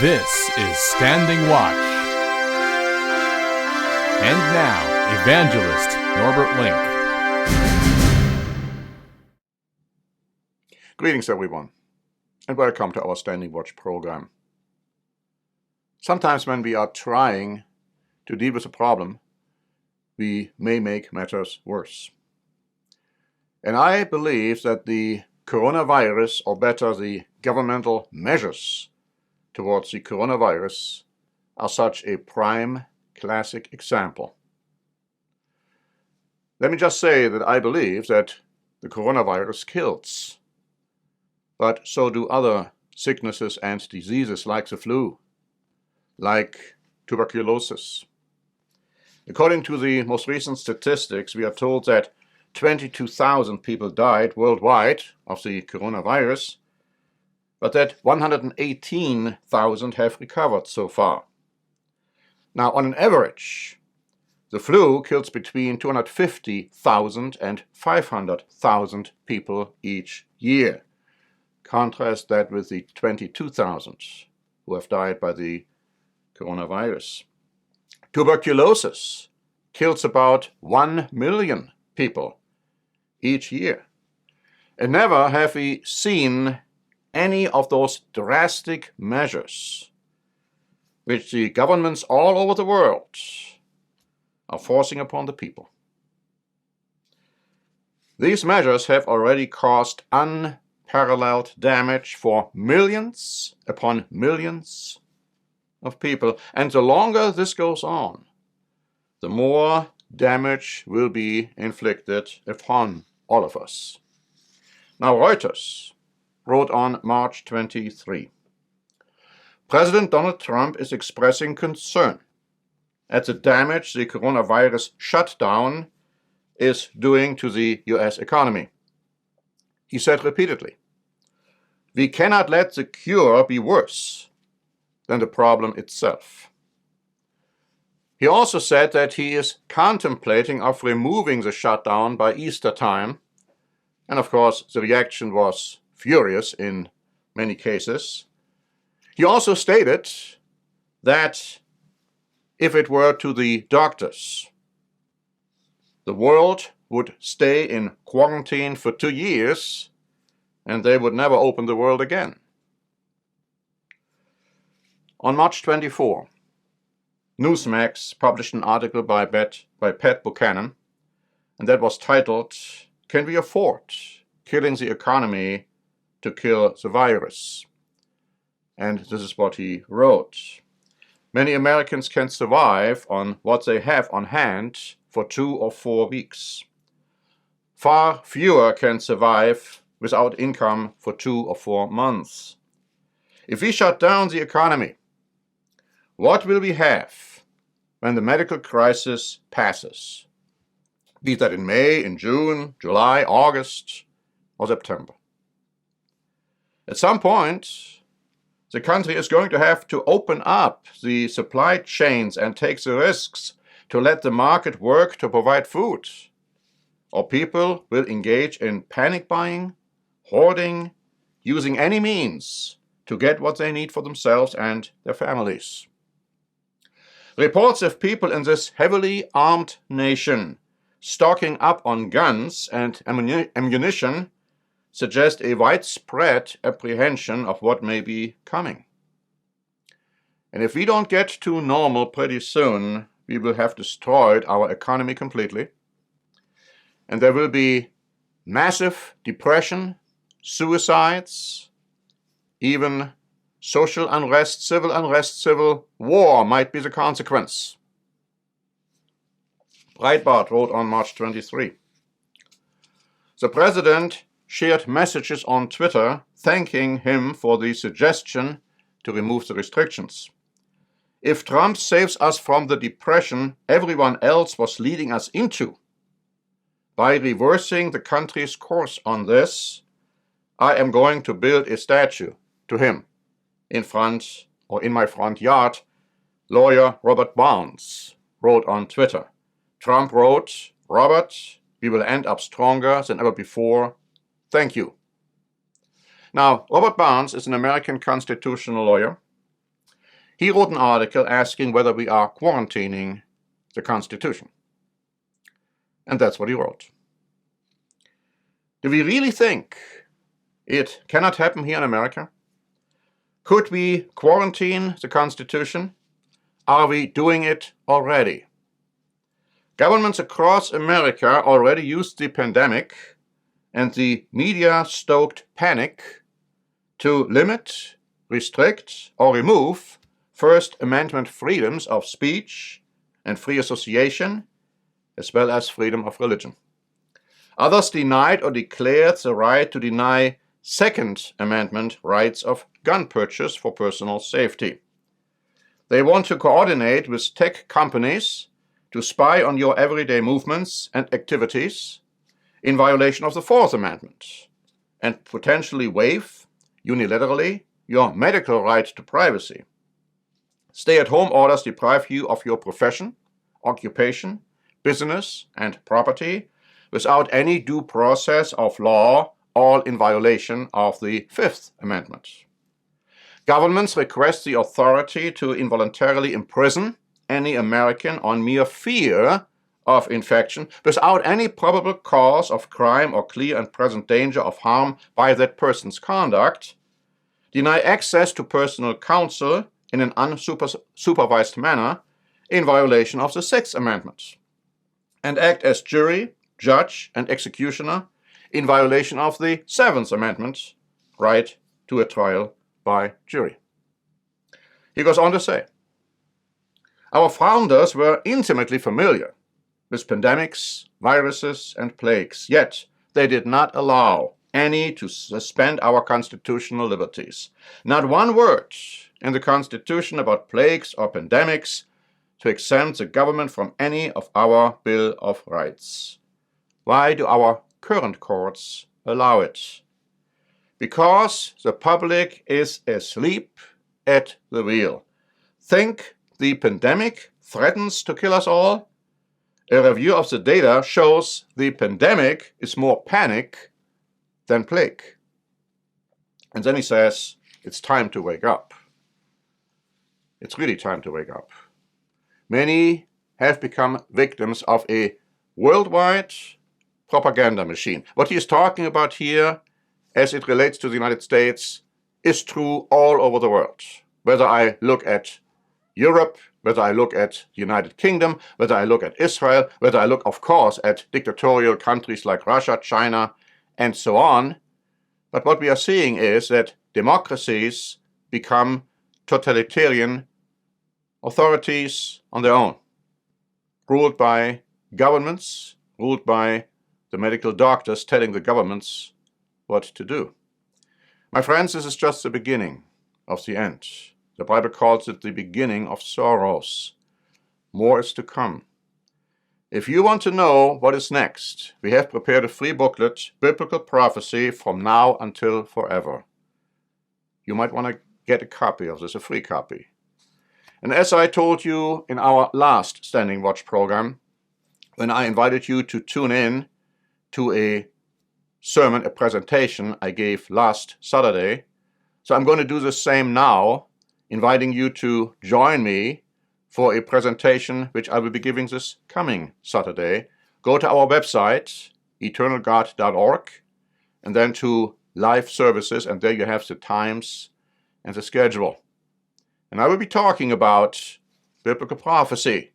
This is Standing Watch. And now, Evangelist Norbert Link. Greetings, everyone, and welcome to our Standing Watch program. Sometimes when we are trying to deal with a problem, we may make matters worse. And I believe that the coronavirus, or better, the governmental measures towards the coronavirus, are such a prime classic example. Let me just say that I believe that the coronavirus kills, but so do other sicknesses and diseases like the flu, like tuberculosis. According to the most recent statistics, we are told that 22,000 people died worldwide of the coronavirus, but that 118,000 have recovered so far. Now, on an average, the flu kills between 250,000 and 500,000 people each year. Contrast that with the 22,000 who have died by the coronavirus. Tuberculosis kills about 1 million people each year. And never have we seen any of those drastic measures which the governments all over the world are forcing upon the people. These measures have already caused unparalleled damage for millions upon millions of people, and the longer this goes on, the more damage will be inflicted upon all of us. Now, Reuters wrote on March 23, President Donald Trump is expressing concern at the damage the coronavirus shutdown is doing to the U.S. economy. He said repeatedly, "We cannot let the cure be worse than the problem itself." He also said that he is contemplating of removing the shutdown by Easter time, and of course the reaction was furious in many cases. He also stated that if it were to the doctors, the world would stay in quarantine for 2 years and they would never open the world again. On March 24, Newsmax published an article by Pat Buchanan, and that was titled, "Can We Afford Killing the Economy to Kill the Virus?" And this is what he wrote. Many Americans can survive on what they have on hand for 2 or 4 weeks. Far fewer can survive without income for 2 or 4 months. If we shut down the economy, what will we have when the medical crisis passes? Be that in May, in June, July, August, or September. At some point, the country is going to have to open up the supply chains and take the risks to let the market work to provide food. Or people will engage in panic buying, hoarding, using any means to get what they need for themselves and their families. Reports of people in this heavily armed nation stocking up on guns and ammunition suggest a widespread apprehension of what may be coming. And if we don't get to normal pretty soon, we will have destroyed our economy completely. And there will be massive depression, suicides, even social unrest, civil war might be the consequence. Breitbart wrote on March 23. The president shared messages on Twitter thanking him for the suggestion to remove the restrictions. If Trump saves us from the depression everyone else was leading us into, by reversing the country's course on this, I am going to build a statue to him in my front yard, lawyer Robert Barnes wrote on Twitter. Trump wrote, "Robert, we will end up stronger than ever before. Thank you." Now, Robert Barnes is an American constitutional lawyer, He wrote an article asking whether we are quarantining the Constitution. And that's what he wrote. Do we really think it cannot happen here in America? Could we quarantine the Constitution? Are we doing it already? Governments across America already used the pandemic and the media-stoked panic to limit, restrict, or remove First Amendment freedoms of speech and free association, as well as freedom of religion. Others denied or declared the right to deny Second Amendment rights of gun purchase for personal safety. They want to coordinate with tech companies to spy on your everyday movements and activities in violation of the Fourth Amendment and potentially waive, unilaterally, your medical right to privacy. Stay-at-home orders deprive you of your profession, occupation, business, and property without any due process of law, all in violation of the Fifth Amendment. Governments request the authority to involuntarily imprison any American on mere fear of infection without any probable cause of crime or clear and present danger of harm by that person's conduct, deny access to personal counsel in an unsupervised manner in violation of the Sixth Amendment, and act as jury, judge, and executioner in violation of the Seventh Amendment, right to a trial by jury. He goes on to say, our founders were intimately familiar with pandemics, viruses, and plagues, yet they did not allow any to suspend our constitutional liberties. Not one word in the Constitution about plagues or pandemics to exempt the government from any of our Bill of Rights. Why do our current courts allow it? Because the public is asleep at the wheel. Think the pandemic threatens to kill us all? A review of the data shows the pandemic is more panic than plague. And then he says, it's time to wake up. It's really time to wake up. Many have become victims of a worldwide propaganda machine. What he is talking about here, as it relates to the United States, is true all over the world. Whether I look at Europe, whether I look at the United Kingdom, whether I look at Israel, whether I look, of course, at dictatorial countries like Russia, China, and so on. But what we are seeing is that democracies become totalitarian authorities on their own, ruled by governments, ruled by the medical doctors telling the governments what to do. My friends, this is just the beginning of the end. The Bible calls it the beginning of sorrows. More is to come. If you want to know what is next, we have prepared a free booklet, Biblical Prophecy from Now Until Forever. You might want to get a copy of this, a free copy. And as I told you in our last Standing Watch program, when I invited you to tune in to a sermon, a presentation I gave last Saturday, so I'm going to do the same now, inviting you to join me for a presentation which I will be giving this coming Saturday. Go to our website, eternalgod.org, and then to live services, and there you have the times and the schedule. And I will be talking about biblical prophecy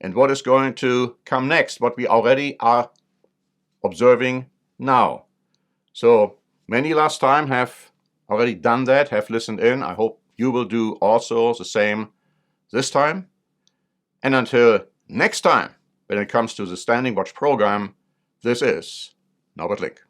and what is going to come next, what we already are observing now. So many last time have already done that, have listened in. I hope you will do also the same this time. And until next time, when it comes to the Standing Watch program, this is Norbert Link.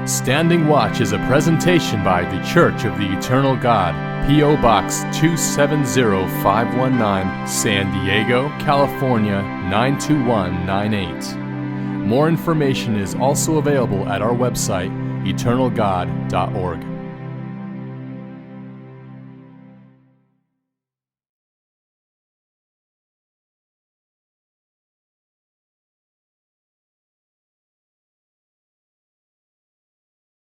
Standing Watch is a presentation by the Church of the Eternal God, P.O. Box 270519, San Diego, California 92198. More information is also available at our website, eternalgod.org.